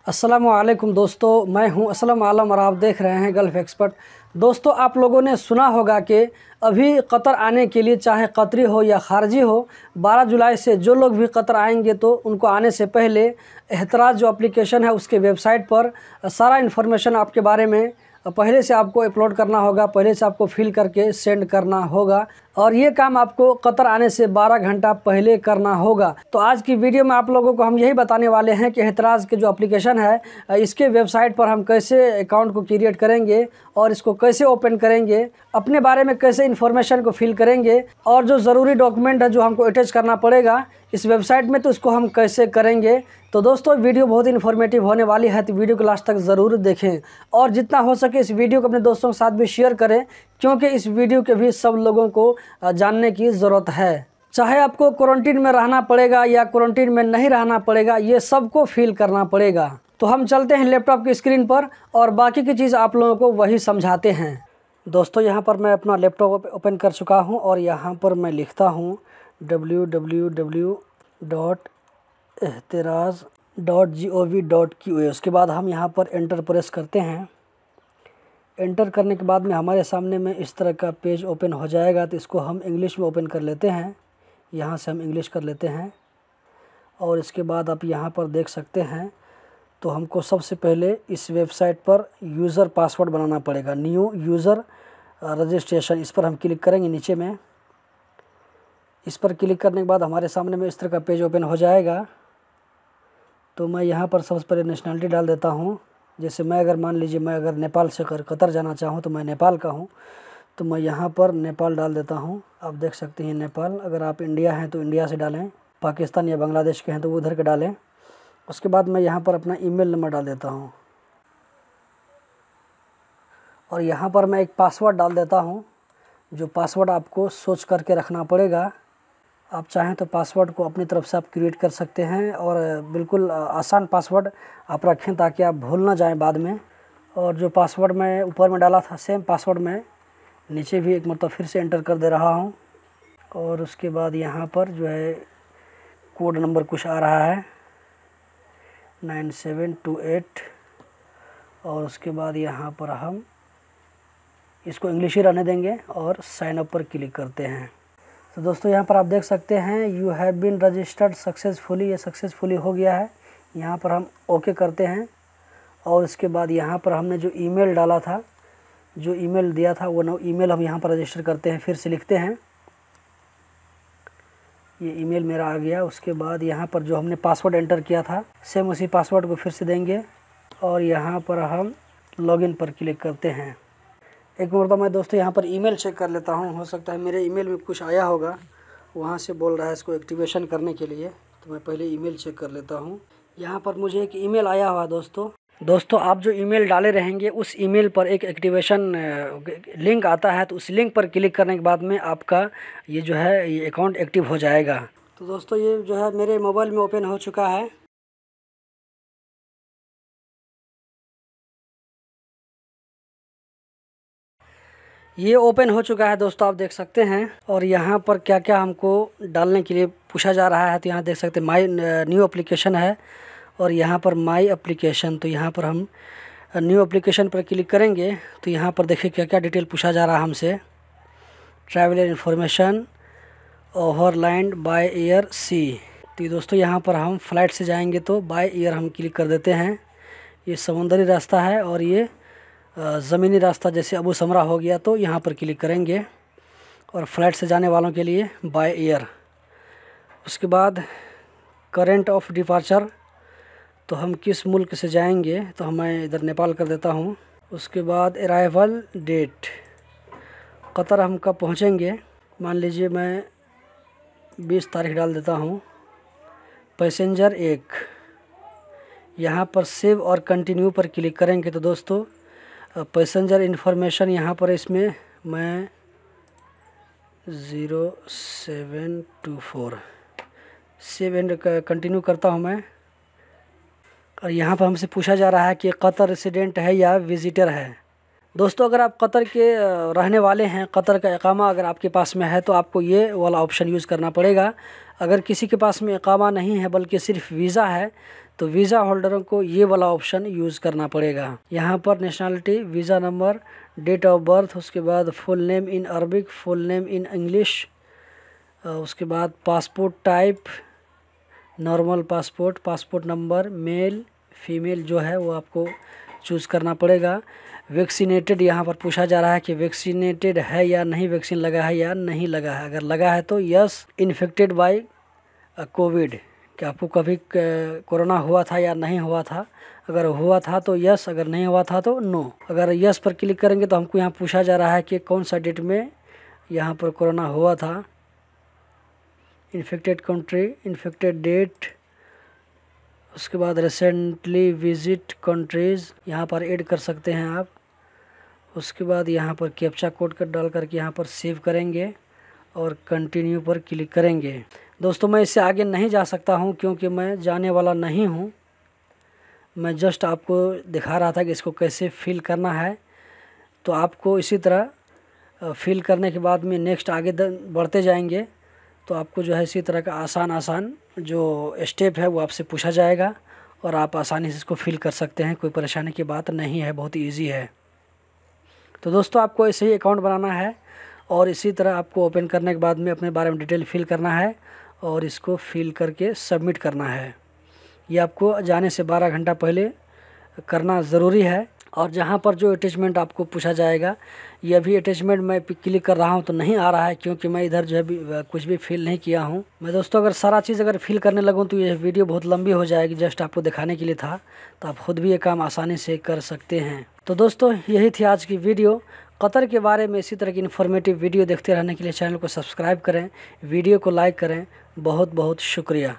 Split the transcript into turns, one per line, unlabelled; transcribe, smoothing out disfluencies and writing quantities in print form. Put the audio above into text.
अस्सलामुअलैकुम दोस्तों, मैं हूं असलम आलम और आप देख रहे हैं गल्फ़ एक्सपर्ट। दोस्तों, आप लोगों ने सुना होगा कि अभी कतर आने के लिए चाहे कतरी हो या ख़ारजी हो, 12 जुलाई से जो लोग भी कतर आएंगे तो उनको आने से पहले एहतराज़ जो एप्लीकेशन है उसके वेबसाइट पर सारा इन्फॉर्मेशन आपके बारे में पहले से आपको अपलोड करना होगा, पहले से आपको फिल करके सेंड करना होगा और ये काम आपको कतर आने से 12 घंटा पहले करना होगा। तो आज की वीडियो में आप लोगों को हम यही बताने वाले हैं कि एहतराज़ के जो एप्लीकेशन है इसके वेबसाइट पर हम कैसे अकाउंट को क्रिएट करेंगे और इसको कैसे ओपन करेंगे, अपने बारे में कैसे इन्फॉर्मेशन को फिल करेंगे और जो ज़रूरी डॉक्यूमेंट है जो हमको अटैच करना पड़ेगा इस वेबसाइट में, तो इसको हम कैसे करेंगे। तो दोस्तों, वीडियो बहुत इन्फॉर्मेटिव होने वाली है, तो वीडियो को लास्ट तक ज़रूर देखें और जितना हो सके इस वीडियो को अपने दोस्तों के साथ भी शेयर करें, क्योंकि इस वीडियो के भी सब लोगों को जानने की ज़रूरत है। चाहे आपको क्वारंटीन में रहना पड़ेगा या क्वारंटीन में नहीं रहना पड़ेगा, ये सबको फील करना पड़ेगा। तो हम चलते हैं लैपटॉप की स्क्रीन पर और बाकी की चीज़ आप लोगों को वही समझाते हैं। दोस्तों, यहाँ पर मैं अपना लैपटॉप ओपन कर चुका हूँ और यहाँ पर मैं लिखता हूँ www.ehtiraz.gov.qa। उसके बाद हम यहाँ पर एंटर प्रेस करते हैं। एंटर करने के बाद में हमारे सामने में इस तरह का पेज ओपन हो जाएगा। तो इसको हम इंग्लिश में ओपन कर लेते हैं। यहाँ से हम इंग्लिश कर लेते हैं और इसके बाद आप यहाँ पर देख सकते हैं, तो हमको सबसे पहले इस वेबसाइट पर यूज़र पासवर्ड बनाना पड़ेगा। न्यू यूज़र रजिस्ट्रेशन, इस पर हम क्लिक करेंगे। नीचे में इस पर क्लिक करने के बाद हमारे सामने में इस तरह का पेज ओपन हो जाएगा। तो मैं यहाँ पर सबसे पहले नेशनलिटी डाल देता हूँ। जैसे मैं अगर मान लीजिए मैं अगर नेपाल से कतर जाना चाहूँ तो मैं नेपाल का हूँ, तो मैं यहाँ पर नेपाल डाल देता हूँ। आप देख सकते हैं नेपाल। अगर आप इंडिया हैं तो इंडिया से डालें, पाकिस्तान या बांग्लादेश के हैं तो वो उधर के डालें। उसके बाद मैं यहाँ पर अपना ईमेल नंबर डाल देता हूँ और यहाँ पर मैं एक पासवर्ड डाल देता हूँ, जो पासवर्ड आपको सोच करके रखना पड़ेगा। आप चाहें तो पासवर्ड को अपनी तरफ से आप क्रिएट कर सकते हैं और बिल्कुल आसान पासवर्ड आप रखें ताकि आप भूल ना जाएं बाद में। और जो पासवर्ड मैं ऊपर में डाला था सेम पासवर्ड मैं नीचे भी एक मतलब फिर से एंटर कर दे रहा हूं। और उसके बाद यहाँ पर जो है कोड नंबर कुछ आ रहा है 9728 और उसके बाद यहाँ पर हम इसको इंग्लिश ही रहने देंगे और साइन अप पर क्लिक करते हैं। तो दोस्तों, यहाँ पर आप देख सकते हैं you have been registered successfully, ये सक्सेसफुली हो गया है। यहाँ पर हम ओके करते हैं और इसके बाद यहाँ पर हमने जो ईमेल डाला था, जो ईमेल दिया था वो ईमेल हम यहाँ पर रजिस्टर करते हैं। फिर से लिखते हैं, ये ईमेल मेरा आ गया। उसके बाद यहाँ पर जो हमने पासवर्ड एंटर किया था सेम उसी पासवर्ड को फिर से देंगे और यहाँ पर हम लॉगिन पर क्लिक करते हैं। एक मरतबा मैं दोस्तों यहाँ पर ईमेल चेक कर लेता हूँ, हो सकता है मेरे ईमेल में कुछ आया होगा, वहाँ से बोल रहा है इसको एक्टिवेशन करने के लिए। तो मैं पहले ईमेल चेक कर लेता हूँ। यहाँ पर मुझे एक ईमेल आया हुआ दोस्तों, आप जो ईमेल डाले रहेंगे उस ईमेल पर एक एक्टिवेशन लिंक आता है, तो उस लिंक पर क्लिक करने के बाद में आपका ये जो है ये अकाउंट एक्टिव हो जाएगा। तो दोस्तों, ये जो है मेरे मोबाइल में ओपन हो चुका है। ये ओपन हो चुका है दोस्तों, आप देख सकते हैं। और यहाँ पर क्या क्या हमको डालने के लिए पूछा जा रहा है, तो यहाँ देख सकते हैं माई न्यू एप्लीकेशन है और यहाँ पर माई एप्लीकेशन। तो यहाँ पर हम न्यू एप्लीकेशन पर क्लिक करेंगे तो यहाँ पर देखिए क्या क्या डिटेल पूछा जा रहा है हमसे। Traveller information, overland by air sea. तो दोस्तों, यहाँ पर हम फ़्लाइट से जाएंगे तो बाय एयर हम क्लिक कर देते हैं। ये समुद्री रास्ता है और ये ज़मीनी रास्ता जैसे अबू समरा हो गया तो यहाँ पर क्लिक करेंगे। और फ्लाइट से जाने वालों के लिए बाय एयर। उसके बाद करेंट ऑफ डिपार्चर, तो हम किस मुल्क से जाएंगे, तो मैं इधर नेपाल कर देता हूँ। उसके बाद अराइवल डेट, कतर हम कब पहुँचेंगे, मान लीजिए मैं 20 तारीख डाल देता हूँ। पैसेंजर 1, यहाँ पर सेव और कंटिन्यू पर क्लिक करेंगे तो दोस्तों पैसेंजर इन्फॉर्मेशन यहाँ पर इसमें मैं 0724 सेव एंड कंटिन्यू करता हूँ मैं। और यहाँ पर हमसे पूछा जा रहा है कि कतर रेसिडेंट है या विज़िटर है। दोस्तों, अगर आप कतर के रहने वाले हैं, कतर का इकामा अगर आपके पास में है तो आपको ये वाला ऑप्शन यूज़ करना पड़ेगा। अगर किसी के पास में इकामा नहीं है बल्कि सिर्फ वीज़ा है तो वीज़ा होल्डरों को ये वाला ऑप्शन यूज़ करना पड़ेगा। यहाँ पर nationality, visa number, date of birth, उसके बाद full name in Arabic, full name in English, उसके बाद passport type, normal passport, passport number, male female जो है वो आपको चूज़ करना पड़ेगा। वैक्सीनेटेड यहाँ पर पूछा जा रहा है कि वैक्सीनेटेड है या नहीं, वैक्सीन लगा है या नहीं लगा है। अगर लगा है तो यस। इन्फेक्टेड बाय कोविड, कि आपको कभी कोरोना हुआ था या नहीं हुआ था। अगर हुआ था तो यस, अगर नहीं हुआ था तो नो। अगर यस पर क्लिक करेंगे तो हमको यहाँ पूछा जा रहा है कि कौन सा डेट में यहाँ पर कोरोना हुआ था। इन्फेक्टेड कंट्री, इन्फेक्टेड डेट, उसके बाद रिसेंटली विजिट कंट्रीज़ यहाँ पर ऐड कर सकते हैं आप। उसके बाद यहाँ पर कैप्चा कोड कर डाल करके यहाँ पर सेव करेंगे और कंटिन्यू पर क्लिक करेंगे। दोस्तों मैं इससे आगे नहीं जा सकता हूँ क्योंकि मैं जाने वाला नहीं हूँ। मैं जस्ट आपको दिखा रहा था कि इसको कैसे फिल करना है। तो आपको इसी तरह फिल करने के बाद में नेक्स्ट आगे बढ़ते जाएंगे तो आपको जो है इसी तरह का आसान जो स्टेप है वो आपसे पूछा जाएगा और आप आसानी से इसको फिल कर सकते हैं। कोई परेशानी की बात नहीं है, बहुत ईजी है। तो दोस्तों आपको ऐसे ही अकाउंट बनाना है और इसी तरह आपको ओपन करने के बाद में अपने बारे में डिटेल फिल करना है और इसको फिल करके सबमिट करना है। ये आपको जाने से 12 घंटा पहले करना ज़रूरी है। और जहाँ पर जो अटैचमेंट आपको पूछा जाएगा, ये अभी अटैचमेंट मैं क्लिक कर रहा हूँ तो नहीं आ रहा है क्योंकि मैं इधर जो है कुछ भी फिल नहीं किया हूँ। मैं दोस्तों अगर सारा चीज़ अगर फिल करने लगूँ तो ये वीडियो बहुत लंबी हो जाएगी। जस्ट आपको दिखाने के लिए था, तो आप खुद भी ये काम आसानी से कर सकते हैं। तो दोस्तों यही थी आज की वीडियो। कतर के बारे में इसी तरह की इन्फॉर्मेटिव वीडियो देखते रहने के लिए चैनल को सब्सक्राइब करें, वीडियो को लाइक करें। बहुत बहुत शुक्रिया।